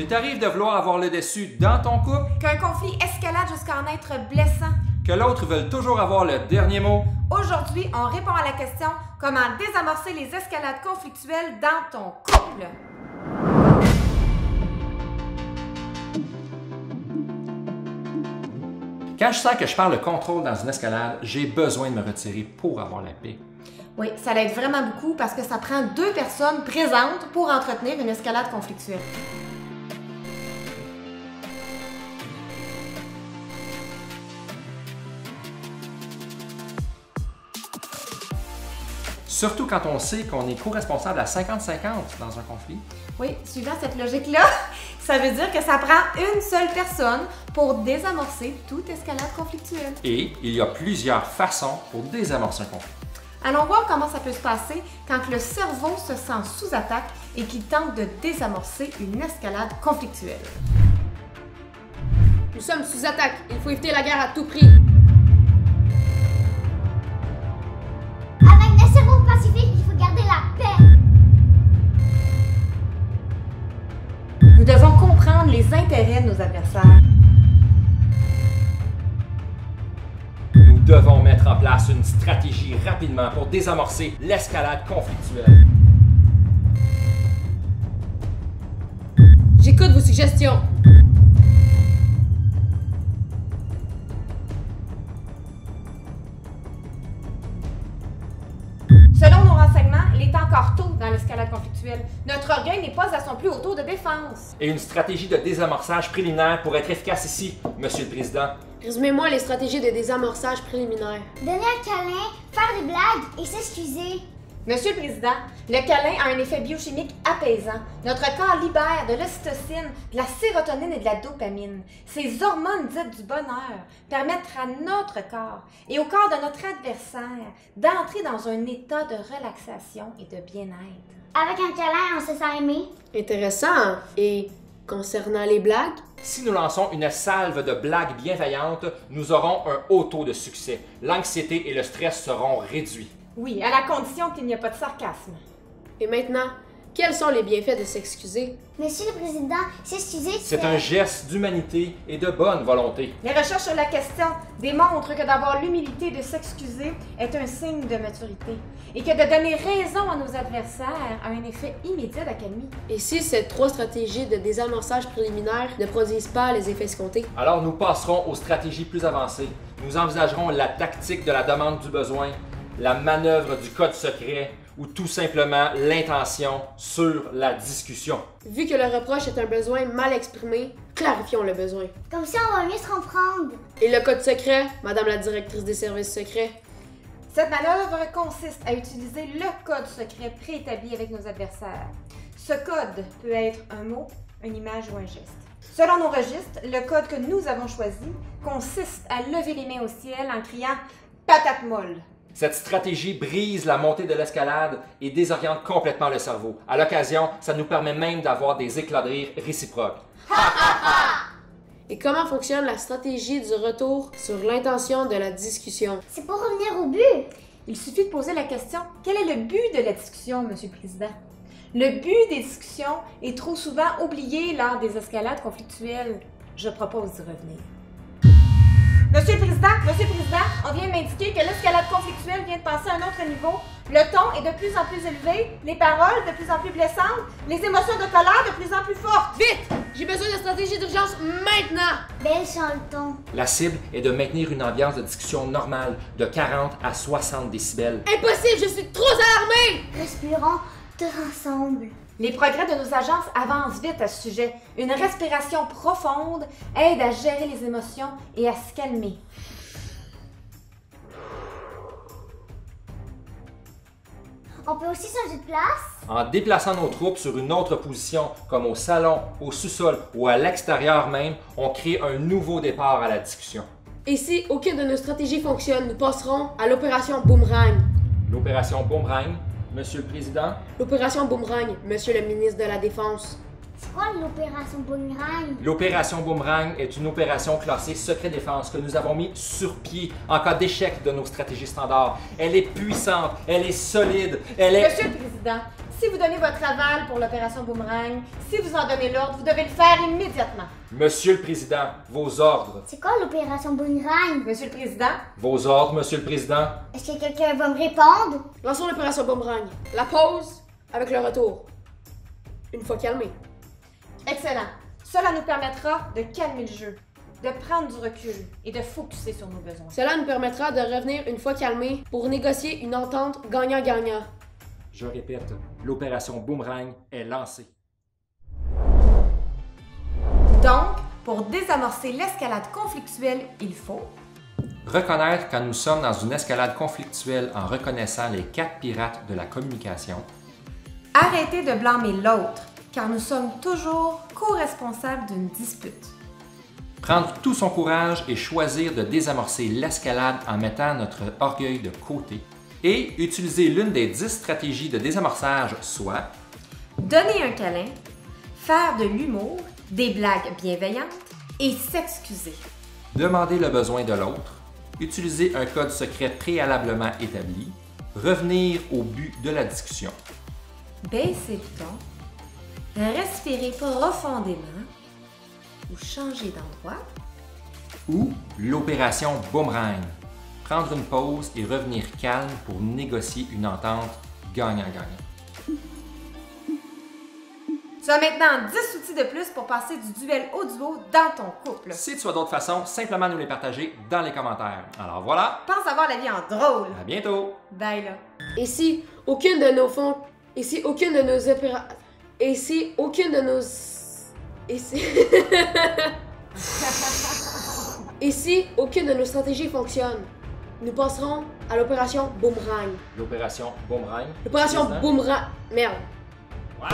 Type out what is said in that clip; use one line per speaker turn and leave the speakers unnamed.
Il t'arrive de vouloir avoir le dessus dans ton couple,
Qu'un conflit escalade jusqu'à en être blessant.
que l'autre veuille toujours avoir le dernier mot.
Aujourd'hui, on répond à la question « Comment désamorcer les escalades conflictuelles dans ton couple? »
Quand je sens que je perds le contrôle dans une escalade, j'ai besoin de me retirer pour avoir la paix.
Oui, ça l'aide vraiment beaucoup parce que ça prend 2 personnes présentes pour entretenir une escalade conflictuelle.
Surtout quand on sait qu'on est co-responsable à 50-50 dans un conflit.
Oui, suivant cette logique-là, ça veut dire que ça prend une seule personne pour désamorcer toute escalade conflictuelle.
Et il y a plusieurs façons pour désamorcer un conflit.
Allons voir comment ça peut se passer quand le cerveau se sent sous attaque et qu'il tente de désamorcer une escalade conflictuelle.
Nous sommes sous attaque. Il faut éviter la guerre à tout prix.
Avec le cerveau pacifique, il faut garder la paix.
Nous devons comprendre les intérêts de nos adversaires.
Nous devons mettre en place une stratégie rapidement pour désamorcer l'escalade conflictuelle.
J'écoute vos suggestions.
Selon nos renseignements, il est encore tôt dans l'escalade conflictuelle. Notre orgueil n'est pas à son plus haut taux de défense.
Et une stratégie de désamorçage préliminaire pour être efficace ici, Monsieur le Président.
Résumez-moi les stratégies de désamorçage préliminaire.
Donner un câlin, faire des blagues et s'excuser.
Monsieur le Président, le câlin a un effet biochimique apaisant. Notre corps libère de l'ocytocine, de la sérotonine et de la dopamine. Ces hormones dites du bonheur permettent à notre corps et au corps de notre adversaire d'entrer dans un état de relaxation et de bien-être.
Avec un câlin, on se sent aimé.
Intéressant. Et concernant les blagues?
Si nous lançons une salve de blagues bienveillantes, nous aurons un haut taux de succès. L'anxiété et le stress seront réduits.
Oui, à la condition qu'il n'y ait pas de sarcasme.
Et maintenant, quels sont les bienfaits de s'excuser?
Monsieur le Président, s'excuser,
C'est un geste d'humanité et de bonne volonté.
Les recherches sur la question démontrent que d'avoir l'humilité de s'excuser est un signe de maturité et que de donner raison à nos adversaires a un effet immédiat d'accalmie.
Et si ces 3 stratégies de désamorçage préliminaire ne produisent pas les effets escomptés?
Alors nous passerons aux stratégies plus avancées. Nous envisagerons la tactique de la demande du besoin, la manœuvre du code secret ou tout simplement l'intention sur la discussion.
Vu que le reproche est un besoin mal exprimé, clarifions le besoin.
comme ça on va mieux se comprendre.
Et le code secret, Madame la directrice des services secrets?
Cette manœuvre consiste à utiliser le code secret préétabli avec nos adversaires. Ce code peut être un mot, une image ou un geste. Selon nos registres, le code que nous avons choisi consiste à lever les mains au ciel en criant « patate molle ».
Cette stratégie brise la montée de l'escalade et désoriente complètement le cerveau. À l'occasion, ça nous permet même d'avoir des éclats de rire réciproques.
Et comment fonctionne la stratégie du retour sur l'intention de la discussion?
C'est pour revenir au but.
Il suffit de poser la question « Quel est le but de la discussion, Monsieur le Président? » Le but des discussions est trop souvent oublié lors des escalades conflictuelles. Je propose d'y revenir. Monsieur le Président, on vient de m'indiquer que l'escalade conflictuelle vient de passer à un autre niveau. Le ton est de plus en plus élevé, les paroles de plus en plus blessantes, les émotions de colère de plus en plus fortes.
Vite! J'ai besoin de stratégie d'urgence maintenant!
Belle chanson.
La cible est de maintenir une ambiance de discussion normale de 40 à 60 décibels.
Impossible, je suis trop alarmée!
Respirons tous ensemble.
Les progrès de nos agences avancent vite à ce sujet. Une respiration profonde aide à gérer les émotions et à se calmer.
On peut aussi changer de place.
En déplaçant nos troupes sur une autre position, comme au salon, au sous-sol ou à l'extérieur même, on crée un nouveau départ à la discussion.
Et si aucune de nos stratégies fonctionne, nous passerons à l'opération Boomerang.
L'opération Boomerang, Monsieur le Président.
L'opération Boomerang, Monsieur le ministre de la Défense.
C'est quoi l'opération Boomerang?
L'opération Boomerang est une opération classée secret défense que nous avons mis sur pied en cas d'échec de nos stratégies standards. Elle est puissante, elle est solide, elle est...
Monsieur le Président, si vous donnez votre aval pour l'opération Boomerang, si vous en donnez l'ordre, vous devez le faire immédiatement.
Monsieur le Président, vos ordres.
C'est quoi l'opération Boomerang?
Monsieur le Président,
Vos ordres, Monsieur le Président.
Est-ce que quelqu'un va me répondre?
Lançons l'opération Boomerang. La pause avec le retour. Une fois calmé.
excellent. Cela nous permettra de calmer le jeu, de prendre du recul et de focusser sur nos besoins.
Cela nous permettra de revenir une fois calmé pour négocier une entente gagnant-gagnant.
Je répète, l'opération Boomerang est lancée.
Donc, pour désamorcer l'escalade conflictuelle, il faut
Reconnaître quand nous sommes dans une escalade conflictuelle en reconnaissant les 4 pirates de la communication.
arrêter de blâmer l'autre, car nous sommes toujours co-responsables d'une dispute.
Prendre tout son courage et choisir de désamorcer l'escalade en mettant notre orgueil de côté. Et utiliser l'une des 10 stratégies de désamorçage, soit
Donner un câlin, faire de l'humour, des blagues bienveillantes et s'excuser.
demander le besoin de l'autre, utiliser un code secret préalablement établi, revenir au but de la discussion.
Baisser le ton, respirer profondément ou changer d'endroit.
Ou l'opération Boomerang. Prendre une pause et revenir calme pour négocier une entente gagnant-gagnant.
Tu as maintenant 10 outils de plus pour passer du duel au duo dans ton couple.
Si tu as d'autres façons, simplement nous les partager dans les commentaires. Alors voilà,
Pense avoir la vie en drôle.
à bientôt!
Bye là.
Et si aucune de nos fonds. Et si aucune de nos opéra. Et si aucune de nos. Et si. Et si aucune de nos stratégies fonctionne, nous passerons à l'opération Boomerang.
L'opération Boomerang.
L'opération
Président.
Boomerang. Merde.
Wow!